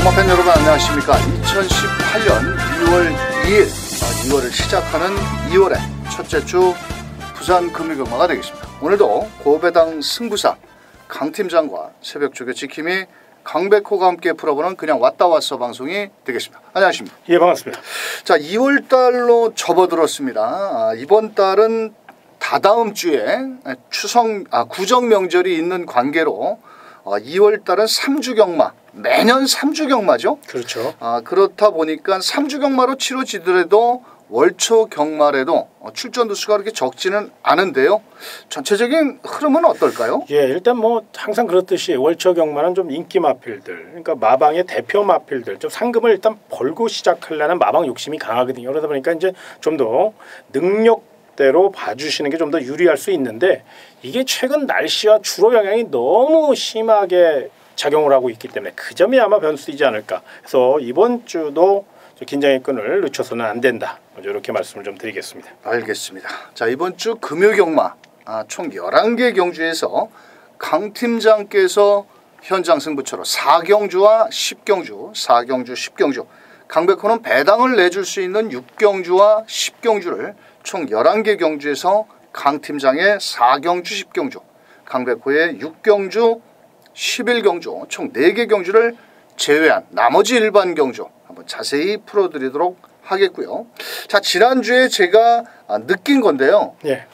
동마팬 여러분 안녕하십니까. 2018년 2월 2일 2월을 시작하는 2월의 첫째 주 부산 금요경마가 되겠습니다. 오늘도 고배당 승부사 강팀장과 새벽 조교 지킴이 강백호가 함께 풀어보는 그냥 왔다 왔어 방송이 되겠습니다. 안녕하십니까. 예, 반갑습니다. 자, 2월달로 접어들었습니다. 이번 달은 다다음 주에 구정 명절이 있는 관계로 2월달은 3주 경마, 매년 3주 경마죠. 그렇죠. 그렇다 보니까 3주 경마로 치러지더라도 월초 경마에도 출전두 수가 그렇게 적지는 않은데요. 전체적인 흐름은 어떨까요? 예, 일단 뭐 항상 그렇듯이 월초 경마는 좀 인기 마필들, 그러니까 마방의 대표 마필들, 좀 상금을 일단 벌고 시작하려는 마방 욕심이 강하거든요. 그러다 보니까 이제 좀 더 능력대로 봐주시는 게 좀 더 유리할 수 있는데, 이게 최근 날씨와 주로 영향이 너무 심하게 작용을 하고 있기 때문에 그 점이 아마 변수이지 않을까. 그래서 이번 주도 긴장의 끈을 늦춰서는 안 된다. 이렇게 말씀을 좀 드리겠습니다. 알겠습니다. 자, 이번 주 금요경마 총 11개 경주에서 강 팀장께서 현장 승부처로 4경주와 10경주, 4경주, 10경주, 강백호는 배당을 내줄 수 있는 6경주와 10경주를 총 11개 경주에서 강 팀장의 4경주, 10경주, 강백호의 6경주, 11경주, 총 4개 경주를 제외한 나머지 일반 경주 한번 자세히 풀어드리도록 하겠고요. 자, 지난주에 제가 느낀 건데요. 예.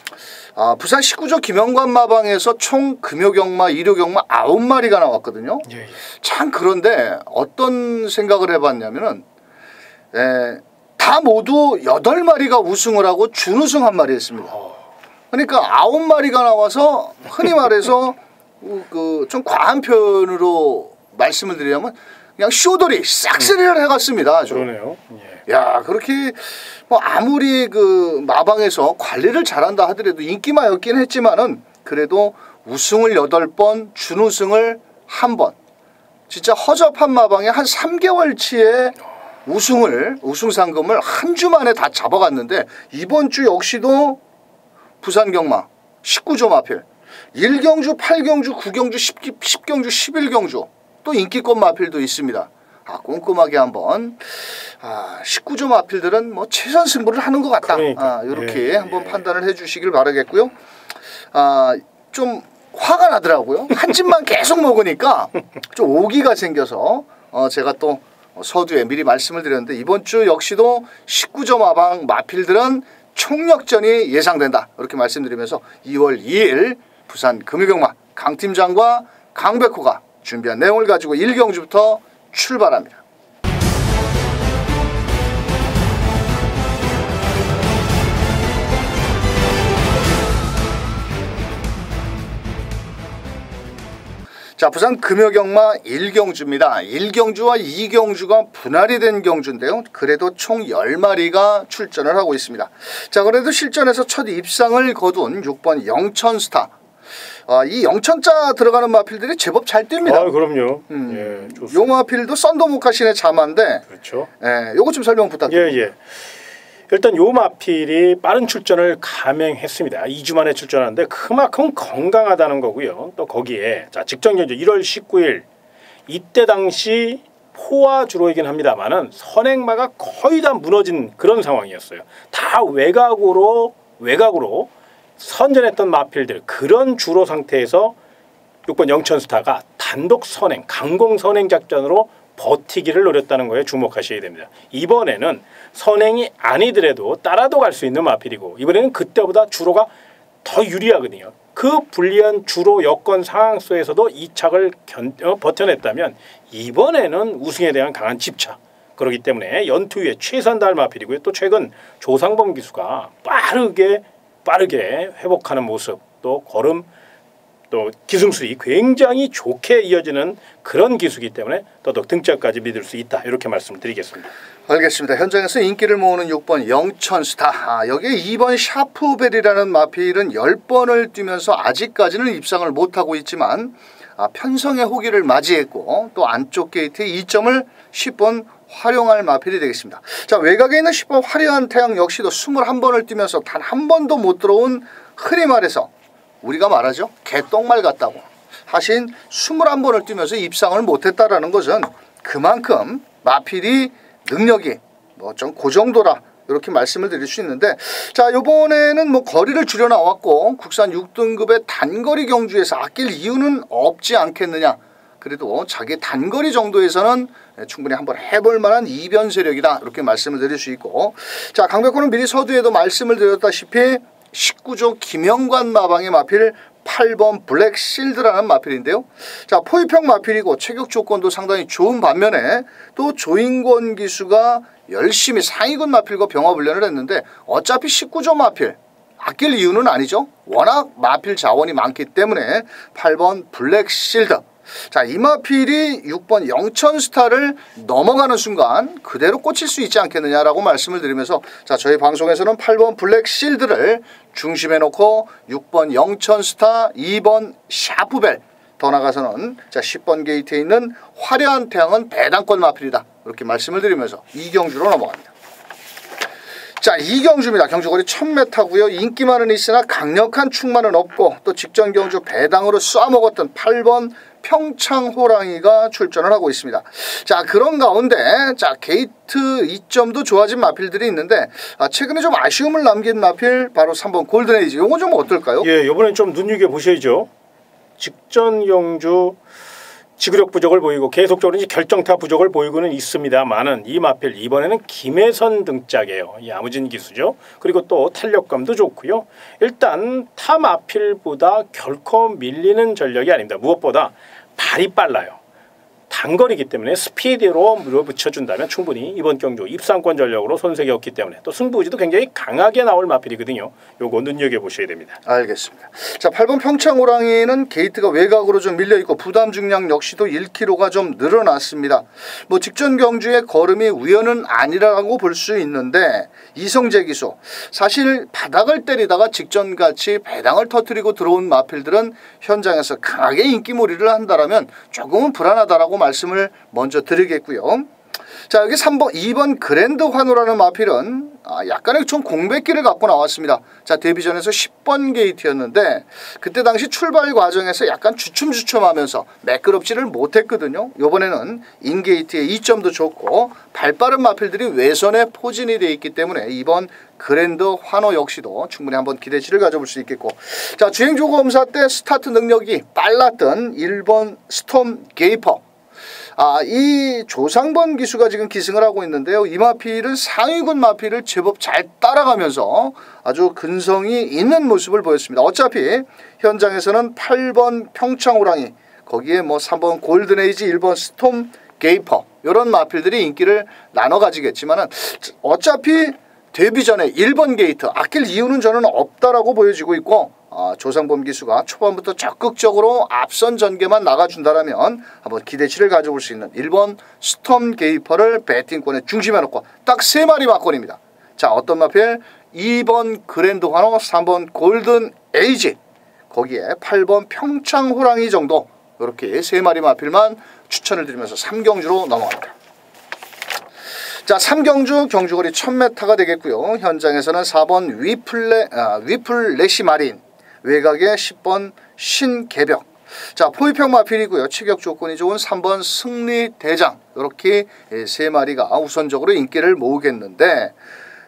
부산 19조 김영관 마방에서 총 금요경마, 일요경마 9마리가 나왔거든요. 예. 참 그런데 어떤 생각을 해봤냐면은 다 모두 8마리가 우승을 하고 준우승 한 마리 했습니다. 그러니까 9마리가 나와서 흔히 말해서 좀 과한 표현으로 말씀을 드리자면 그냥 쇼돌이 싹쓸이를 해갔습니다. 아주. 그러네요. 예. 야, 그렇게 뭐 아무리 그 마방에서 관리를 잘한다 하더라도 인기마였긴 했지만은 그래도 우승을 8번, 준우승을 1번. 진짜 허접한 마방에 한 3개월치의 우승 상금을 한 주 만에 다 잡아갔는데, 이번 주 역시도 부산 경마 19조 마필 1경주, 8경주, 9경주, 10경주, 11경주 또 인기권 마필도 있습니다. 꼼꼼하게 한번 19조 마필들은 뭐 최선 승부를 하는 것 같다. 그러니까. 이렇게 한번 판단을 해주시길 바라겠고요. 좀 화가 나더라고요. 한 집만 계속 먹으니까 좀 오기가 생겨서 제가 또 서두에 미리 말씀을 드렸는데, 이번 주 역시도 19조 마방 마필들은 총력전이 예상된다. 이렇게 말씀드리면서 2월 2일 부산 금요경마 강팀장과 강백호가 준비한 내용을 가지고 1경주부터 출발합니다. 자, 부산 금요경마 1경주입니다. 1경주와 2경주가 분할이 된 경주인데요. 그래도 총 10마리가 출전을 하고 있습니다. 자, 그래도 실전에서 첫 입상을 거둔 6번 영천스타. 이 영천자 들어가는 마필들이 제법 잘 뜁니다. 그럼요. 예, 좋습니다. 요 마필도 썬더모카신의 자마인데, 그렇죠. 요거 좀 설명 부탁드립니다. 예. 일단 요 마필이 빠른 출전을 감행했습니다. 2주 만에 출전하는데 그만큼 건강하다는 거고요. 또 거기에 직전 경주 1월 19일 이때 당시 포화 주로이긴 합니다만은 선행마가 거의 다 무너진 그런 상황이었어요. 다 외곽으로 선전했던 마필들, 그런 주로 상태에서 6번 영천스타가 단독 선행, 강공 선행 작전으로 버티기를 노렸다는 거에 주목하셔야 됩니다. 이번에는 선행이 아니더라도 따라도 갈 수 있는 마필이고, 이번에는 그때보다 주로가 더 유리하거든요. 그 불리한 주로 여건 상황 속에서도 이 착을 버텨냈다면 이번에는 우승에 대한 강한 집착, 그렇기 때문에 연투위에 최선 다할 마필이고요. 또 최근 조상범 기수가 빠르게 회복하는 모습, 또 걸음, 또 기승술이 굉장히 좋게 이어지는 그런 기수이기 때문에 더더욱 등짝까지 믿을 수 있다. 이렇게 말씀을 드리겠습니다. 알겠습니다. 현장에서 인기를 모으는 6번 영천스타. 여기에 2번 샤프벨이라는 마필은 10번을 뛰면서 아직까지는 입상을 못하고 있지만 편성의 호기를 맞이했고, 또 안쪽 게이트의 2점을 10번 활용할 마필이 되겠습니다. 자, 외곽에 있는 10번 화려한 태양 역시도 21번을 뛰면서 단 한 번도 못 들어온, 흔히 말해서 우리가 말하죠, 개똥말 같다고 하신 21번을 뛰면서 입상을 못했다라는 것은 그만큼 마필이 능력이 뭐 좀 그 정도라 이렇게 말씀을 드릴 수 있는데, 자, 이번에는 뭐 거리를 줄여 나왔고 국산 6등급의 단거리 경주에서 아낄 이유는 없지 않겠느냐. 그래도 자기 단거리 정도에서는 충분히 한번 해볼 만한 이변 세력이다, 이렇게 말씀을 드릴 수 있고, 자, 강백호는 미리 서두에도 말씀을 드렸다시피 19조 김영관 마방의 마필 8번 블랙실드라는 마필인데요. 자, 포위평 마필이고 체격 조건도 상당히 좋은 반면에 또 조인권 기수가 열심히 상위군 마필과 병합 훈련을 했는데 어차피 19조 마필 아낄 이유는 아니죠. 워낙 마필 자원이 많기 때문에 8번 블랙실드. 자, 이 마필이 6번 영천스타를 넘어가는 순간 그대로 꽂힐 수 있지 않겠느냐라고 말씀을 드리면서, 자, 저희 방송에서는 8번 블랙실드를 중심에 놓고 6번 영천스타, 2번 샤프벨, 더 나가서는 자 10번 게이트에 있는 화려한 태양은 배당권 마필이다, 이렇게 말씀을 드리면서 이경주로 넘어갑니다. 자, 이경주입니다. 경주거리 1000m고요. 인기만은 있으나 강력한 충만은 없고 또 직전 경주 배당으로 쏴먹었던 8번 평창호랑이가 출전을 하고 있습니다. 자, 그런 가운데 자 게이트 2점도 좋아진 마필들이 있는데 최근에 좀 아쉬움을 남긴 마필 바로 3번 골든에이지. 요거 좀 어떨까요? 예, 요번엔 좀 눈여겨보셔야죠. 직전 경주 지구력 부족을 보이고 계속적으로 이제 결정타 부족을 보이고는 있습니다만은 이 마필 이번에는 김혜선 등짝이에요. 야무진 기수죠. 그리고 또 탄력감도 좋고요. 일단 타 마필보다 결코 밀리는 전력이 아닙니다. 무엇보다 발이 빨라요. 단거리이기 때문에 스피드로 물어붙여준다면 충분히 이번 경주 입상권 전력으로 손색이 없기 때문에 또 승부지도 굉장히 강하게 나올 마필이거든요. 요거 눈여겨보셔야 됩니다. 알겠습니다. 자, 8번 평창호랑이는 게이트가 외곽으로 좀 밀려있고 부담 중량 역시도 1kg가 좀 늘어났습니다. 뭐 직전 경주의 걸음이 우연은 아니라고 볼 수 있는데 이성재 기수, 사실 바닥을 때리다가 직전같이 배당을 터뜨리고 들어온 마필들은 현장에서 강하게 인기몰이를 한다면 조금은 불안하다라고 말씀을 먼저 드리겠고요. 자, 여기 2번 그랜드 환호라는 마필은 약간의 좀 공백기를 갖고 나왔습니다. 자, 데뷔전에서 10번 게이트였는데 그때 당시 출발 과정에서 약간 주춤주춤하면서 매끄럽지를 못했거든요. 이번에는 인게이트의 2점도 좋고 발빠른 마필들이 외선에 포진이 되어 있기 때문에 이번 그랜드 환호 역시도 충분히 한번 기대치를 가져볼 수 있겠고, 자, 주행조 검사 때 스타트 능력이 빨랐던 1번 스톰 게이퍼, 이 조상번 기수가 지금 기승을 하고 있는데요. 이 마필은 상위군 마필을 제법 잘 따라가면서 아주 근성이 있는 모습을 보였습니다. 어차피 현장에서는 8번 평창호랑이, 거기에 뭐 3번 골든에이지, 1번 스톰 게이퍼 이런 마필들이 인기를 나눠 가지겠지만은 어차피 데뷔 전에 1번 게이트 아낄 이유는 저는 없다라고 보여지고 있고, 조상범 기수가 초반부터 적극적으로 앞선 전개만 나가준다라면 한번 기대치를 가져볼 수 있는 1번 스톰 게이퍼를 배팅권에 중심에 놓고 딱 3마리 막권입니다. 자, 어떤 마필? 2번 그랜드 환호, 3번 골든 에이지, 거기에 8번 평창 호랑이 정도, 이렇게 3마리 마필만 추천을 드리면서 3경주로 넘어갑니다. 자, 3경주 경주거리 1000m가 되겠고요. 현장에서는 4번 위플래시 마린, 외곽에 10번 신개벽. 자, 포위평 마필이고요. 체격 조건이 좋은 3번 승리대장, 이렇게 3마리가 우선적으로 인기를 모으겠는데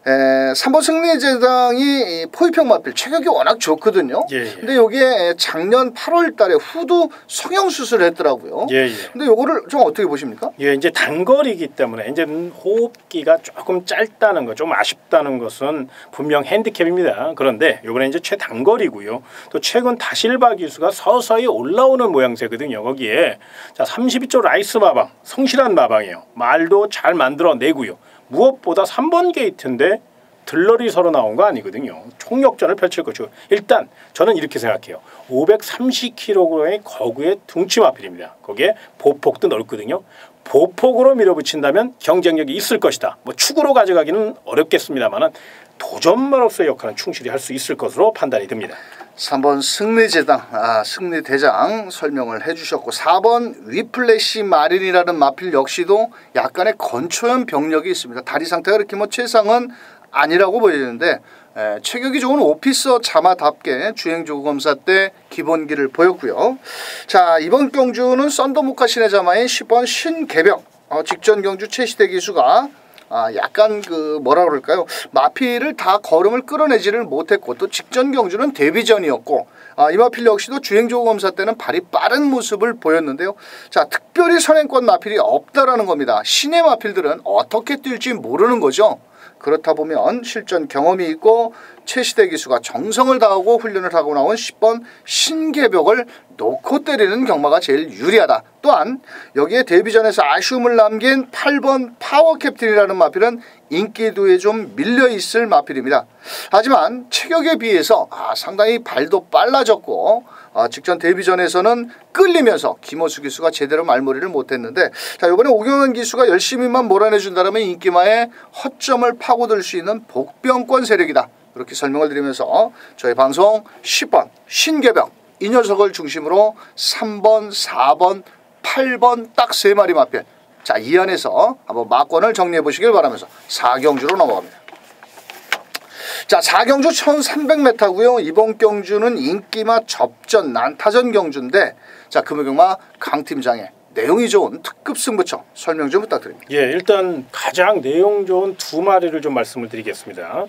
3번 승리대장이 포위평 마필 체격이 워낙 좋거든요. 근데 여기에 작년 8월 달에 후두 성형수술을 했더라고요. 근데 요거를 좀 어떻게 보십니까? 예, 이제 단거리이기 때문에 이제 호흡기가 조금 짧다는 거, 좀 아쉽다는 것은 분명 핸디캡입니다. 그런데 요번에 이제 최단거리고요. 또 최근 다실바 기수가 서서히 올라오는 모양새거든요. 거기에 자 32조 라이스 마방, 성실한 마방이에요. 말도 잘 만들어내고요. 무엇보다 3번 게이트인데 들러리 서로 나온 거 아니거든요. 총력전을 펼칠 것이고, 일단 저는 이렇게 생각해요. 530kg의 거구의 둥치 마필입니다. 거기에 보폭도 넓거든요. 보폭으로 밀어붙인다면 경쟁력이 있을 것이다. 뭐 축으로 가져가기는 어렵겠습니다만 도전마로서의 역할은 충실히 할 수 있을 것으로 판단이 듭니다. 3번 승리대장 설명을 해주셨고, 4번 위플래시 마린이라는 마필 역시도 약간의 건초형 병력이 있습니다. 다리 상태가 그렇게 뭐 최상은 아니라고 보이는데 체격이 좋은 오피서 자마답게 주행조구 검사 때 기본기를 보였고요. 자, 이번 경주는 썬더모카 신의 자마인 10번 신개벽, 직전 경주 최시대 기수가 약간 그 뭐라 그럴까요? 마필을 다 걸음을 끌어내지를 못했고 또 직전 경주는 데뷔전이었고 이 마필 역시도 주행조고 검사 때는 발이 빠른 모습을 보였는데요. 자, 특별히 선행권 마필이 없다라는 겁니다. 신의 마필들은 어떻게 뛸지 모르는 거죠. 그렇다 보면 실전 경험이 있고 최시대 기수가 정성을 다하고 훈련을 하고 나온 10번 신개벽을 놓고 때리는 경마가 제일 유리하다. 또한 여기에 데뷔전에서 아쉬움을 남긴 8번 파워캡틴이라는 마필은 인기도에 좀 밀려있을 마필입니다. 하지만 체격에 비해서 상당히 발도 빨라졌고 직전 데뷔전에서는 끌리면서 김호수 기수가 제대로 말머리를 못했는데 자, 이번에 오경환 기수가 열심히만 몰아내준다면 인기마에 허점을 파고들 수 있는 복병권 세력이다. 이렇게 설명을 드리면서 저희 방송 10번 신개벽 이 녀석을 중심으로 3번, 4번, 8번 딱 3마리 마필. 자, 이 안에서 한번 마권을 정리해 보시길 바라면서 4경주로 넘어갑니다. 자, 4경주 1300m고요. 이번 경주는 인기마 접전 난타전 경주인데 자, 금요경마 강팀장의 내용이 좋은 특급 승부처 설명 좀 부탁드립니다. 예, 일단 가장 내용 좋은 두 마리를 좀 말씀을 드리겠습니다.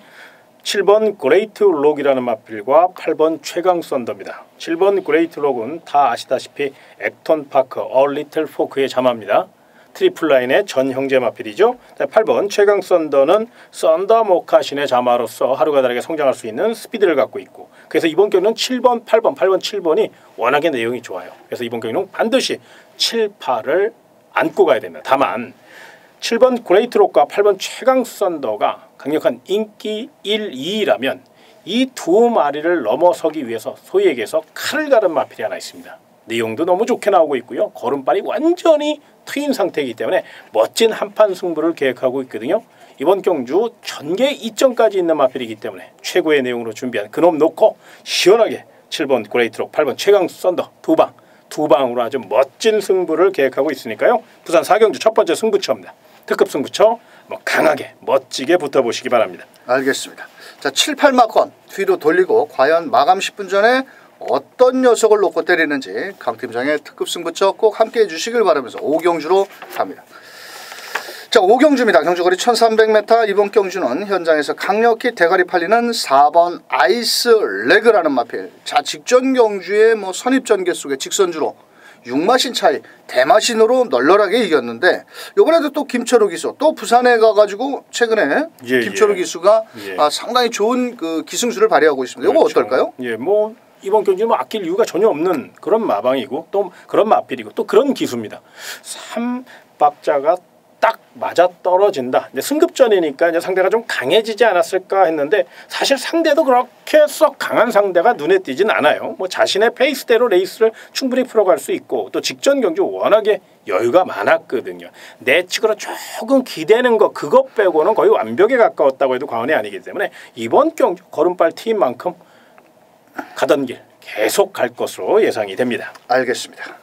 7번 그레이트 록이라는 마필과 8번 최강 썬더입니다. 7번 그레이트 록은 다 아시다시피 액턴 파크 리틀 포크의 자마입니다. 트리플 라인의 전 형제 마필이죠. 8번 최강 썬더는 썬더 모카신의 자마로서 하루가 다르게 성장할 수 있는 스피드를 갖고 있고 그래서 이번 경기는 7번, 8번, 8번, 7번이 워낙에 내용이 좋아요. 그래서 이번 경기는 반드시 7, 8을 안고 가야 됩니다. 다만 7번 그레이트 록과 8번 최강 썬더가 강력한 인기 1, 2라면 이 두 마리를 넘어서기 위해서 소위 얘기해서 칼을 가른 마필이 하나 있습니다. 내용도 너무 좋게 나오고 있고요. 걸음발이 완전히 트인 상태이기 때문에 멋진 한판 승부를 계획하고 있거든요. 이번 경주 전개 2점까지 있는 마필이기 때문에 최고의 내용으로 준비한 그놈 놓고 시원하게 7번 그레이트 록, 8번 최강 썬더 두 방으로 아주 멋진 승부를 계획하고 있으니까요. 부산 4경주 첫 번째 승부처입니다. 특급 승부처 강하게 멋지게 붙어보시기 바랍니다. 알겠습니다. 자, 7, 8마권 뒤로 돌리고 과연 마감 10분 전에 어떤 녀석을 놓고 때리는지 강팀장의 특급 승부처 꼭 함께해 주시길 바라면서 5경주로 갑니다. 자, 5경주입니다. 경주거리 1300m. 이번 경주는 현장에서 강력히 대가리 팔리는 4번 아이스 레그라는 마필. 자, 직전 경주의 선입전개 속에 직선주로 6마신 차이 대마신으로 널널하게 이겼는데 이번에도 또 김철우 기수 또 부산에 가가지고 최근에 김철우 기수가 상당히 좋은 그 기승수를 발휘하고 있습니다. 이거 그렇죠. 어떨까요? 예, 이번 경기는 아낄 이유가 전혀 없는 그런 마방이고 또 그런 마필이고 또 그런 기수입니다. 3박자가 딱 맞아 떨어진다. 이제 승급전이니까 이제 상대가 좀 강해지지 않았을까 했는데 사실 상대도 그렇게 썩 강한 상대가 눈에 띄진 않아요. 자신의 페이스대로 레이스를 충분히 풀어갈 수 있고 또 직전 경주 워낙에 여유가 많았거든요. 내측으로 조금 기대는 거 그것 빼고는 거의 완벽에 가까웠다고 해도 과언이 아니기 때문에 이번 경주 걸음발 팀만큼 가던 길 계속 갈 것으로 예상이 됩니다. 알겠습니다.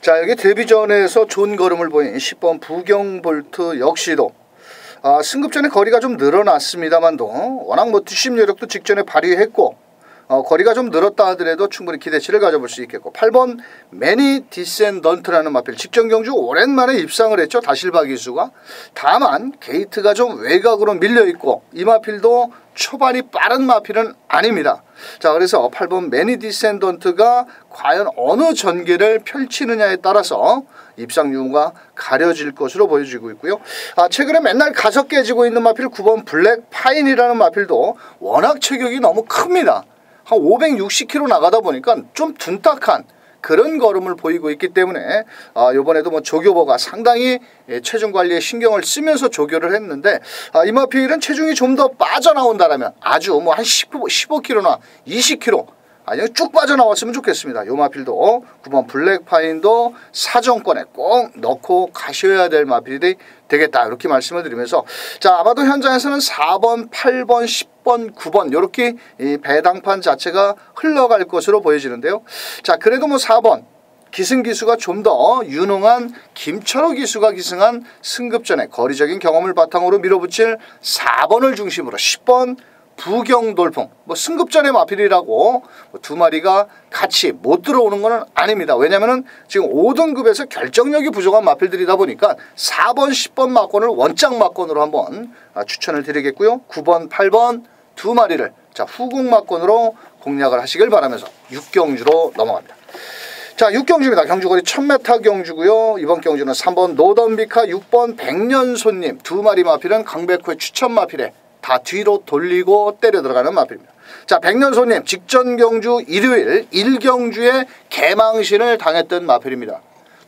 자, 여기 데뷔전에서 좋은 걸음을 보인 10번 부경볼트 역시도 승급전에 거리가 좀 늘어났습니다만도 워낙 뒷심 여력도 직전에 발휘했고 거리가 좀 늘었다 하더라도 충분히 기대치를 가져볼 수 있겠고 8번 매니 디센던트라는 마필 직전 경주 오랜만에 입상을 했죠. 다실바 기수가. 다만 게이트가 좀 외곽으로 밀려있고 이 마필도 초반이 빠른 마필은 아닙니다. 자, 그래서 8번 매니 디센던트가 과연 어느 전개를 펼치느냐에 따라서 입상 유무가 가려질 것으로 보여지고 있고요. 최근에 맨날 가서 깨지고 있는 마필 9번 블랙 파인이라는 마필도 워낙 체격이 너무 큽니다. 한 560km 나가다 보니까 좀 둔탁한 그런 걸음을 보이고 있기 때문에 이번에도 조교버가 상당히 체중 관리에 신경을 쓰면서 조교를 했는데 이 마필은 체중이 좀 더 빠져나온다라면 아주 한 15km나 20km 아니요 쭉 빠져나왔으면 좋겠습니다. 요 마필도 9번 블랙파인도 사정권에 꼭 넣고 가셔야 될 마필이 되겠다 이렇게 말씀을 드리면서 자, 아마도 현장에서는 4번, 8번, 10번, 9번 이렇게 이 배당판 자체가 흘러갈 것으로 보여지는데요. 자, 그래도 4번 기승기수가 좀 더 유능한 김철호 기수가 기승한 승급전에 거리적인 경험을 바탕으로 밀어붙일 4번을 중심으로 10번 부경돌풍 뭐 승급전의 마필이라고 두 마리가 같이 못 들어오는 건 아닙니다. 왜냐면은 지금 5등급에서 결정력이 부족한 마필들이다 보니까 4번 10번 막권을 원짝 막권으로 한번 추천을 드리겠고요. 9번 8번 두 마리를 자 후궁 막권으로 공략을 하시길 바라면서 6경주로 넘어갑니다. 자 6경주입니다. 경주거리 1000m 경주고요. 이번 경주는 3번 노던비카 6번 백년손님 두 마리 마필은 강백호의 추천 마필에 다 뒤로 돌리고 때려 들어가는 마필입니다. 자 백년손님 직전 경주 일요일 1경주에 개망신을 당했던 마필입니다.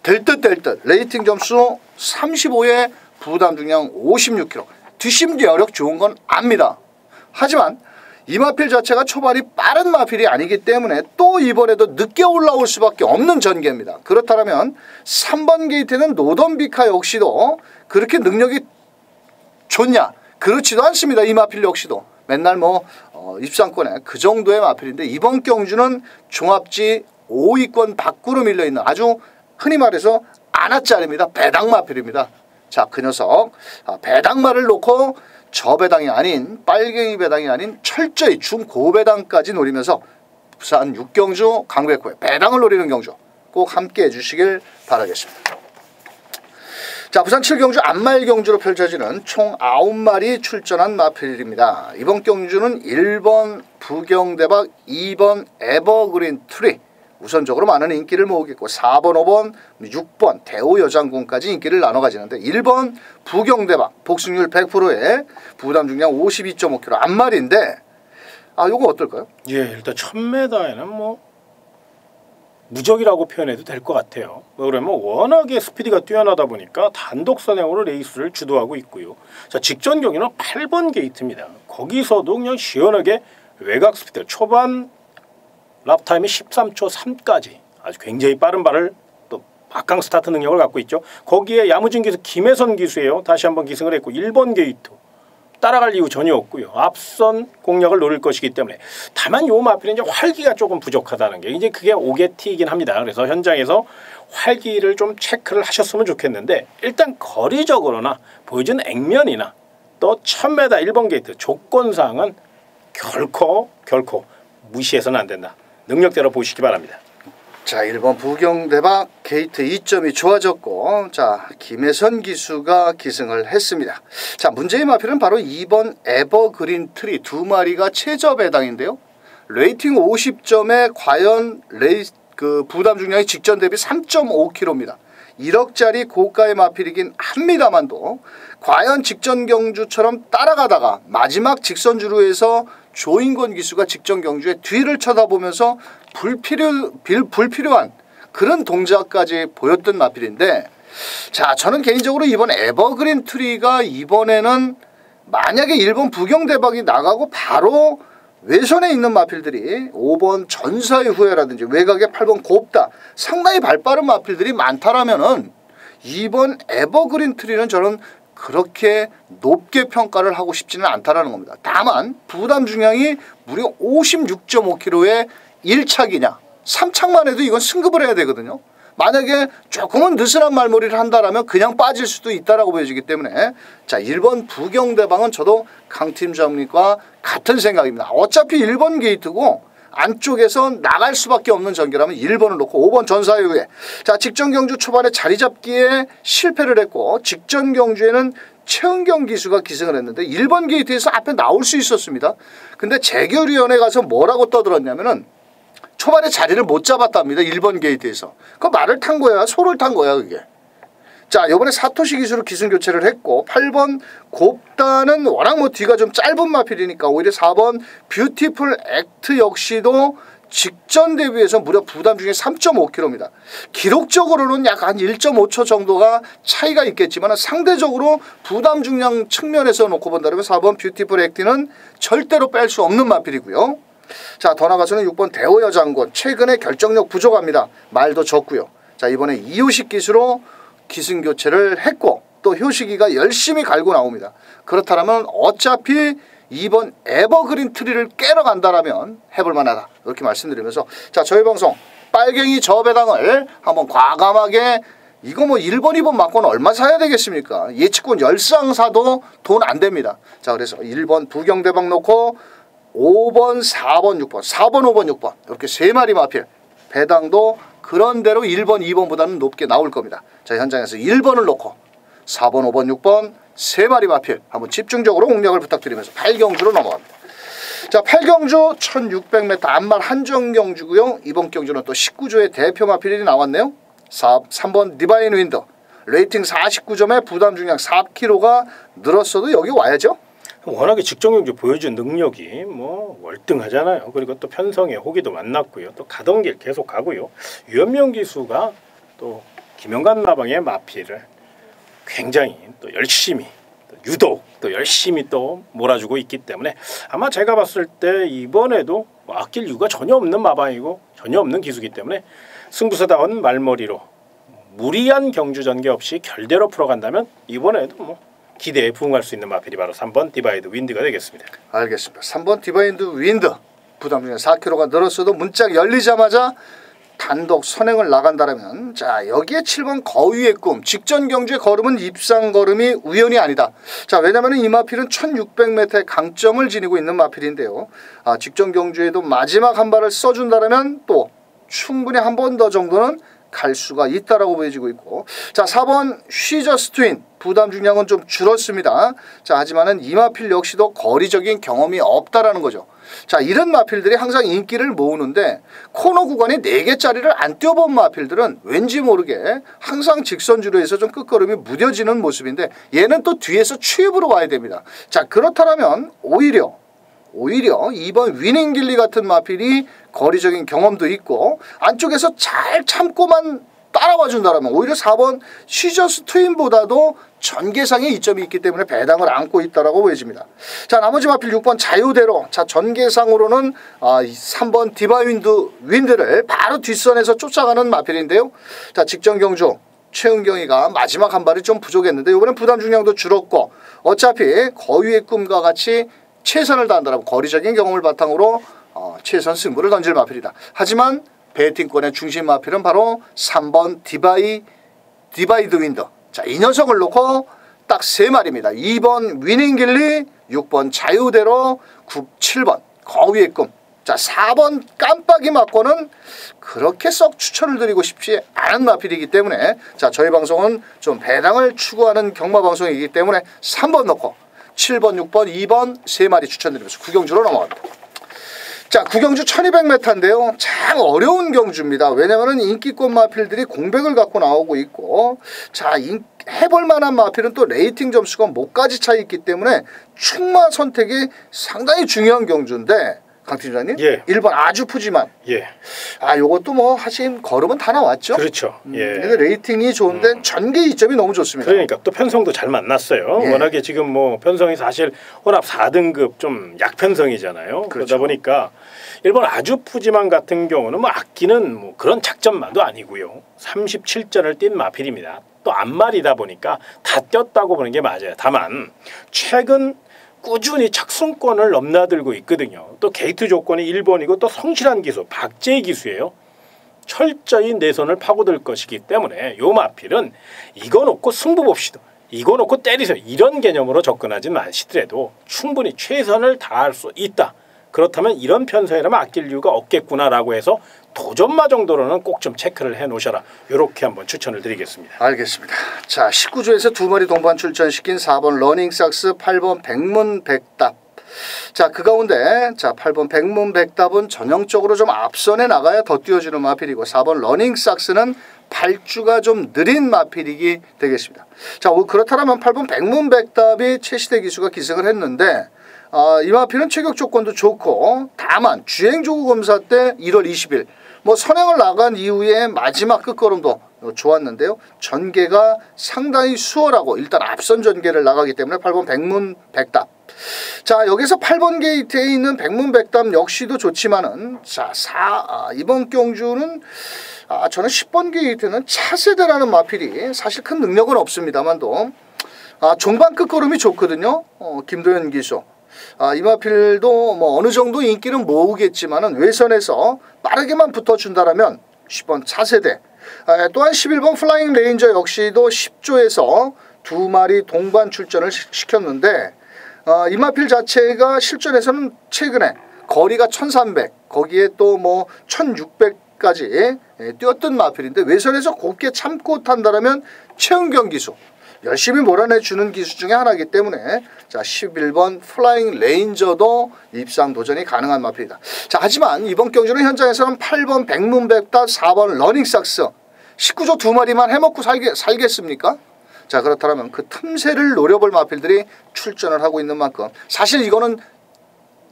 될 듯 될 듯 레이팅 점수 35에 부담 중량 56kg 뒷심지 여력 좋은 건 압니다. 하지만 이 마필 자체가 초반이 빠른 마필이 아니기 때문에 또 이번에도 늦게 올라올 수밖에 없는 전개입니다. 그렇다면 3번 게이트는 노던비카 역시도 그렇게 능력이 좋냐? 그렇지도 않습니다. 이 마필 역시도 맨날 뭐 입상권에 그 정도의 마필인데 이번 경주는 종합지 5위권 밖으로 밀려있는 아주 흔히 말해서 아나짜리입니다. 배당 마필입니다. 자, 그 녀석 배당마를 놓고 저배당이 아닌 빨갱이 배당이 아닌 철저히 중고배당까지 노리면서 부산 6경주 강백호의 배당을 노리는 경주 꼭 함께 해주시길 바라겠습니다. 자 부산 7경주 안말경주로 펼쳐지는 총 9마리 출전한 마필입니다. 이번 경주는 1번 부경대박 2번 에버그린 트리 우선적으로 많은 인기를 모으겠고 4번 5번 6번 대우여장군까지 인기를 나눠 가지는데 1번 부경대박 복승률 100%에 부담 중량 52.5kg 안말인데 요거 어떨까요? 예 일단 1000m에는 뭐 무적이라고 표현해도 될 것 같아요. 그러면 워낙에 스피드가 뛰어나다 보니까 단독 선행으로 레이스를 주도하고 있고요. 자 직전 경기는 8번 게이트입니다. 거기서도 그냥 시원하게 외곽 스피드 초반 랍타임이 13초 3까지 아주 굉장히 빠른 발을 또 박강 스타트 능력을 갖고 있죠. 거기에 야무진 기수 김혜선 기수예요. 다시 한번 기승을 했고 1번 게이트 따라갈 이유 전혀 없고요. 앞선 공략을 노릴 것이기 때문에 다만 요 마필은 이제 활기가 조금 부족하다는 게 이제 그게 오게티이긴 합니다. 그래서 현장에서 활기를 좀 체크를 하셨으면 좋겠는데 일단 거리적으로나 보여준 액면이나 또 1000m 1번 게이트 조건상은 결코 무시해서는 안 된다. 능력대로 보시기 바랍니다. 자 1번 부경대박 게이트 2점이 좋아졌고 자 김혜선 기수가 기승을 했습니다. 자 문제의 마필은 바로 2번 에버그린 트리 두 마리가 최저 배당인데요. 레이팅 50점에 과연 부담 중량이 직전 대비 3.5kg입니다. 1억짜리 고가의 마필이긴 합니다만도 과연 직전 경주처럼 따라가다가 마지막 직선 주로에서 조인권 기수가 직전 경주에 뒤를 쳐다보면서 불필요한 그런 동작까지 보였던 마필인데 자 저는 개인적으로 이번 에버그린 트리가 이번에는 만약에 1번 부경대박이 나가고 바로 외선에 있는 마필들이 5번 전사의 후회라든지 외곽에 8번 곱다 상당히 발빠른 마필들이 많다라면은 2번 에버그린 트리는 저는 그렇게 높게 평가를 하고 싶지는 않다라는 겁니다. 다만 부담 중량이 무려 56.5kg의 1착이냐 3착만 해도 이건 승급을 해야 되거든요. 만약에 조금은 느슨한 말머리를 한다라면 그냥 빠질 수도 있다라고 보여지기 때문에 자 1번 부경대방은 저도 강팀장님과 같은 생각입니다. 어차피 1번 게이트고 안쪽에서 나갈 수밖에 없는 전개라면 1번을 놓고 5번 전사의 후에 자 직전 경주 초반에 자리 잡기에 실패를 했고 직전 경주에는 최은경 기수가 기승을 했는데 1번 게이트에서 앞에 나올 수 있었습니다. 근데 재결위원회 가서 뭐라고 떠들었냐면은 초반에 자리를 못 잡았답니다. 1번 게이트에서. 그 말을 탄 거야. 소를 탄 거야 그게. 자 이번에 사토시 기수로 기승 교체를 했고 8번 곱다는 워낙 뭐 뒤가 좀 짧은 마필이니까 오히려 4번 뷰티풀 액트 역시도 직전 대비해서 무려 부담 중에 3.5kg입니다. 기록적으로는 약 한 1.5초 정도가 차이가 있겠지만 상대적으로 부담 중량 측면에서 놓고 본다면 4번 뷰티풀 액트는 절대로 뺄 수 없는 마필이고요. 자 더 나가서는 6번 대호여장군 최근에 결정력 부족합니다. 말도 적고요. 자 이번에 이효식 기수로 기승 교체를 했고 또 효식이가 열심히 갈고 나옵니다. 그렇다면 어차피 2번 에버그린 트리를 깨러 간다라면 해볼 만하다 이렇게 말씀드리면서 자 저희 방송 빨갱이 저배당을 한번 과감하게 이거 뭐 1번, 2번 맞고는 얼마 사야 되겠습니까? 예측권 10쌍 사도 돈 안 됩니다. 자, 그래서 1번 부경대박 놓고 5번, 4번, 6번, 4번, 5번, 6번 이렇게 3마리 마필. 배당도 그런대로 1번, 2번보다는 높게 나올 겁니다. 자, 현장에서 1번을 놓고 4번, 5번, 6번 3마리 마필 한번 집중적으로 공략을 부탁드리면서 8경주로 넘어갑니다. 자, 8경주 1600m 안말 한정경주고요. 이번 경주는 또 19조의 대표 마필이 나왔네요. 3번 디바인 윈드 레이팅 49점에 부담 중량 4kg가 늘었어도 여기 와야죠. 워낙에 직전경주 보여준 능력이 뭐 월등하잖아요. 그리고 또 편성의 호기도 만났고요. 또 가던 길 계속 가고요. 유현명 기수가 또 김영관 마방의 마필을 굉장히 또 열심히 유독 또 열심히 또 몰아주고 있기 때문에 아마 제가 봤을 때 이번에도 뭐 아낄 이유가 전혀 없는 마방이고 전혀 없는 기수기 때문에 승부사다운 말머리로 무리한 경주 전개 없이 결대로 풀어간다면 이번에도 뭐 기대에 부응할 수 있는 마필이 바로 3번 디바이드 윈드가 되겠습니다. 알겠습니다. 3번 디바이드 윈드 부담 중량 4kg가 늘었어도 문짝 열리자마자 단독 선행을 나간다라면 자, 여기에 7번 거위의 꿈 직전 경주의 걸음은 입상 걸음이 우연이 아니다. 자, 왜냐하면 이 마필은 1600m의 강점을 지니고 있는 마필인데요. 직전 경주에도 마지막 한 발을 써준다라면 또 충분히 한 번 더 정도는 갈 수가 있다라고 보여지고 있고, 자, 4번 쉬저스 트윈 부담 중량은 좀 줄었습니다. 자, 하지만은 이 마필 역시도 거리적인 경험이 없다라는 거죠. 자, 이런 마필들이 항상 인기를 모으는데 코너 구간에 4개짜리를 안 뛰어본 마필들은 왠지 모르게 항상 직선주로에서 좀 끝걸음이 무뎌지는 모습인데 얘는 또 뒤에서 추입으로 와야 됩니다. 자, 그렇다면 오히려 2번 위닝길리 같은 마필이 거리적인 경험도 있고 안쪽에서 잘 참고만 따라와 준다면 오히려 4번 시저스 트윈보다도 전개상의 이점이 있기 때문에 배당을 안고 있다라고 보여집니다. 자, 나머지 마필 6번 자유대로. 자, 전개상으로는 3번 디바윈드 윈드를 바로 뒷선에서 쫓아가는 마필인데요. 자, 직전 경주 최은경이가 마지막 한 발이 좀 부족했는데 이번엔 부담 중량도 줄었고 어차피 거위의 꿈과 같이 최선을 다한다면 거리적인 경험을 바탕으로 최선 승부를 던질 마필이다. 하지만 배팅권의 중심 마필은 바로 3번 디바이드 윈드. 자, 이 녀석을 놓고 딱 3마리입니다. 2번 위닝길리, 6번 자유대로, 7번 거위의 꿈. 자, 4번 깜빡이 맞고는 그렇게 썩 추천을 드리고 싶지 않은 마필이기 때문에 자, 저희 방송은 좀 배당을 추구하는 경마 방송이기 때문에 3번 넣고 7번, 6번, 2번 3마리 추천드리면서 구경주로 넘어갑니다. 자, 구경주 1200m인데요. 참 어려운 경주입니다. 왜냐하면 인기권 마필들이 공백을 갖고 나오고 있고 자, 해볼 만한 마필은 또 레이팅 점수가 목까지 차 있기 때문에 충마 선택이 상당히 중요한 경주인데 강팀장님, 예. 1번 아주 푸지만. 예. 요것도 뭐 하신 걸음은 다 나왔죠. 그렇죠. 예. 근데 레이팅이 좋은데 전개 이점이 너무 좋습니다. 그러니까 또 편성도 잘 만났어요. 예. 워낙에 지금 뭐 편성이 사실 혼합 4등급 좀 약편성이잖아요. 그렇죠. 그러다 보니까 일본 아주 푸지만 같은 경우는 뭐 아끼는 뭐 그런 작전만도 아니고요. 37전을 뛴 마필입니다. 또 안말이다 보니까 다 뛰었다고 보는 게 맞아요. 다만 최근 꾸준히 착순권을 넘나들고 있거든요. 또 게이트 조건이 1번이고 또 성실한 기수, 박재희 기수예요. 철저히 내선을 파고들 것이기 때문에 요 마필은 이거 놓고 승부 봅시다. 이거 놓고 때리세요. 이런 개념으로 접근하지 마시더라도 충분히 최선을 다할 수 있다. 그렇다면 이런 편성이라면 아낄 이유가 없겠구나라고 해서 도전마 정도로는 꼭 좀 체크를 해놓으셔라. 이렇게 한번 추천을 드리겠습니다. 알겠습니다. 자, 19조에서 2마리 동반 출전시킨 4번 러닝삭스, 8번 백문백답. 자, 그 가운데 자 8번 백문백답은 전형적으로 좀 앞선에 나가야 더 뛰어주는 마필이고 4번 러닝삭스는 발주가 좀 느린 마필이기 되겠습니다. 자, 그렇다면 8번 백문백답이 최시대 기수가 기승을 했는데 이 마필은 체격 조건도 좋고 다만 주행조구 검사 때 1월 20일 뭐 선행을 나간 이후에 마지막 끝걸음도 좋았는데요. 전개가 상당히 수월하고 일단 앞선 전개를 나가기 때문에 8번 백문백답. 자, 여기서 8번 게이트에 있는 백문백답 역시도 좋지만은 자, 이번 경주는 저는 10번 게이트는 차세대라는 마필이 사실 큰 능력은 없습니다만도 종반 끝걸음이 좋거든요. 김도현 기수. 이 마필도 뭐 어느 정도 인기는 모으겠지만은 외선에서 빠르게만 붙어준다라면 10번 차세대. 또한 11번 플라잉 레인저 역시도 10조에서 2마리 동반 출전을 시켰는데 이 마필 자체가 실전에서는 최근에 거리가 1300 거기에 또 뭐 1600까지 뛰었던 마필인데 외선에서 곱게 참고 탄다라면 최은경 기수 열심히 몰아내주는 기수 중에 하나이기 때문에 자 11번 플라잉 레인저도 입상 도전이 가능한 마필이다. 자 하지만 이번 경주는 현장에서는 8번 백문백답 4번 러닝삭스 19조 2마리만 해먹고 살겠습니까? 자 그렇다면 그 틈새를 노려볼 마필들이 출전을 하고 있는 만큼 사실 이거는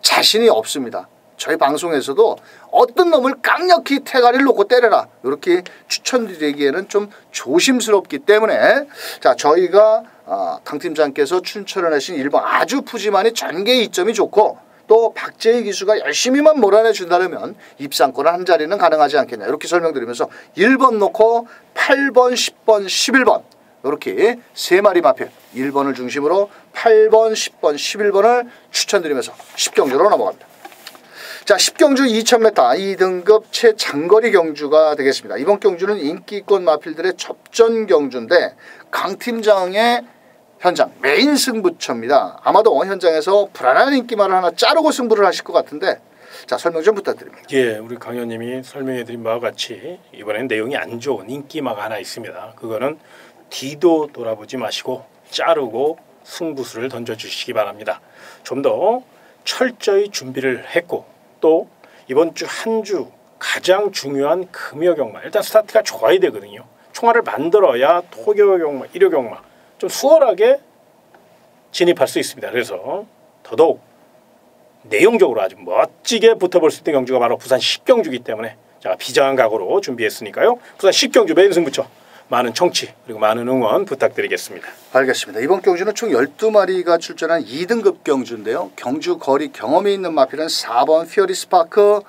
자신이 없습니다. 저희 방송에서도 어떤 놈을 강력히 태가리를 놓고 때려라 이렇게 추천드리기에는 좀 조심스럽기 때문에 자 저희가 강 팀장께서 추천을 하신 1번 아주 푸짐하니 전개 이점이 좋고 또 박재희 기수가 열심히만 몰아내 준다면 입상권 한 자리는 가능하지 않겠냐 이렇게 설명드리면서 1번 놓고 8번 10번 11번 이렇게 3마리 마필 1번을 중심으로 8번 10번 11번을 추천드리면서 10경주로 넘어갑니다. 자 10경주 2000m 2등급 최장거리 경주가 되겠습니다. 이번 경주는 인기권 마필들의 접전 경주인데 강 팀장의 현장 메인 승부처입니다. 아마도 현장에서 불안한 인기말을 하나 자르고 승부를 하실 것 같은데 자 설명 좀 부탁드립니다. 예, 우리 강 의원님이 설명해드린 바와 같이 이번엔 내용이 안 좋은 인기마가 하나 있습니다. 그거는 뒤도 돌아보지 마시고 자르고 승부수를 던져주시기 바랍니다. 좀 더 철저히 준비를 했고 또 이번 주 한 주 가장 중요한 금요 경마 일단 스타트가 좋아야 되거든요. 총알을 만들어야 토교 경마, 일요 경마 좀 수월하게 진입할 수 있습니다. 그래서 더더욱 내용적으로 아주 멋지게 붙어볼 수 있는 경주가 바로 부산 10경주이기 때문에 제가 비장한 각오로 준비했으니까요. 부산 10경주 메인 승부처 많은 청취 그리고 많은 응원 부탁드리겠습니다. 알겠습니다. 이번 경주는 총 12마리가 출전한 2등급 경주인데요. 경주 거리 경험이 있는 마필은 4번 피어리 스파크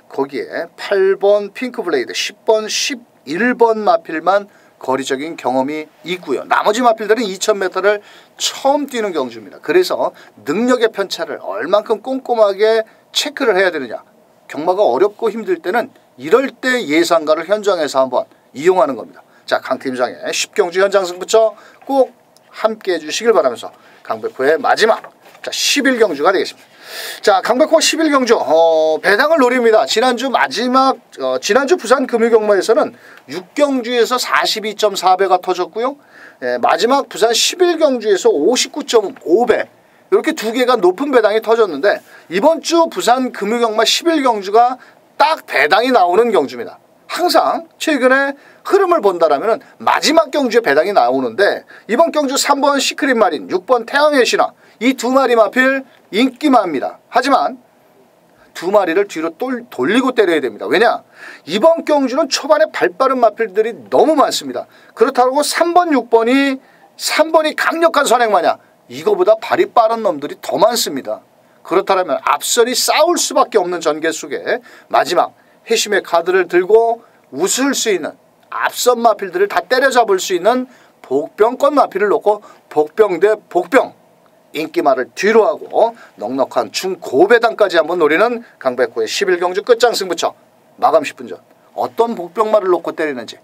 거기에 8번 핑크블레이드 10번 11번 마필만 거리적인 경험이 있고요. 나머지 마필들은 2000m를 처음 뛰는 경주입니다. 그래서 능력의 편차를 얼만큼 꼼꼼하게 체크를 해야 되느냐. 경마가 어렵고 힘들 때는 이럴 때 예상가를 현장에서 한번 이용하는 겁니다. 자, 강 팀장의 10경주 현장 승부처 꼭 함께 해주시길 바라면서 강백호의 마지막 자 11경주가 되겠습니다. 자 강백호 11경주 배당을 노립니다. 지난주 마지막 지난주 부산 금요경마에서는 6경주에서 42.4배가 터졌고요. 마지막 부산 11경주에서 59.5배 이렇게 두 개가 높은 배당이 터졌는데 이번 주 부산 금요경마 11경주가 딱 배당이 나오는 경주입니다. 항상 최근에 흐름을 본다라면 마지막 경주에 배당이 나오는데 이번 경주 3번 시크릿 마린, 6번 태양의 신화 이 두 마리 마필 인기마입니다. 하지만 두 마리를 뒤로 돌리고 때려야 됩니다. 왜냐? 이번 경주는 초반에 발빠른 마필들이 너무 많습니다. 그렇다고 3번, 3번이 강력한 선행마냐? 이거보다 발이 빠른 놈들이 더 많습니다. 그렇다면 앞선이 싸울 수밖에 없는 전개 속에 마지막 회심의 카드를 들고 웃을 수 있는 앞선 마필들을 다 때려잡을 수 있는 복병권 마필을 놓고 복병 대 복병 인기말을 뒤로 하고 넉넉한 중고배당까지 한번 노리는 강백호의 11경주 끝장 승부처 마감 10분 전 어떤 복병말을 놓고 때리는지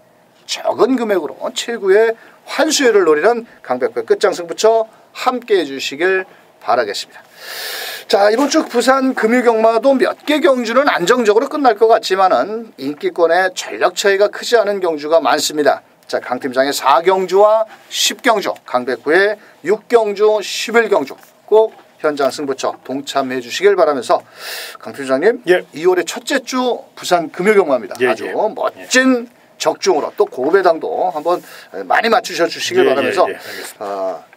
적은 금액으로 최고의 환수율을 노리는 강백호의 끝장 승부처 함께 해주시길 바라겠습니다. 자 이번 주 부산 금요경마도 몇 개 경주는 안정적으로 끝날 것 같지만은 인기권의 전력 차이가 크지 않은 경주가 많습니다. 자 강 팀장의 4경주와 10경주, 강백호의 6경주, 11경주 꼭 현장 승부처 동참해 주시길 바라면서 강 팀장님 2월의 첫째 주 부산 금요경마입니다. 아주 멋진 적중으로 또 고배당도 한번 많이 맞추셔 주시길 바라면서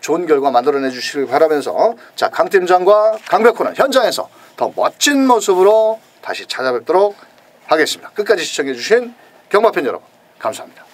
좋은 결과 만들어내 주시길 바라면서 자 강 팀장과 강백호는 현장에서 더 멋진 모습으로 다시 찾아뵙도록 하겠습니다. 끝까지 시청해 주신 경마팬 여러분 감사합니다.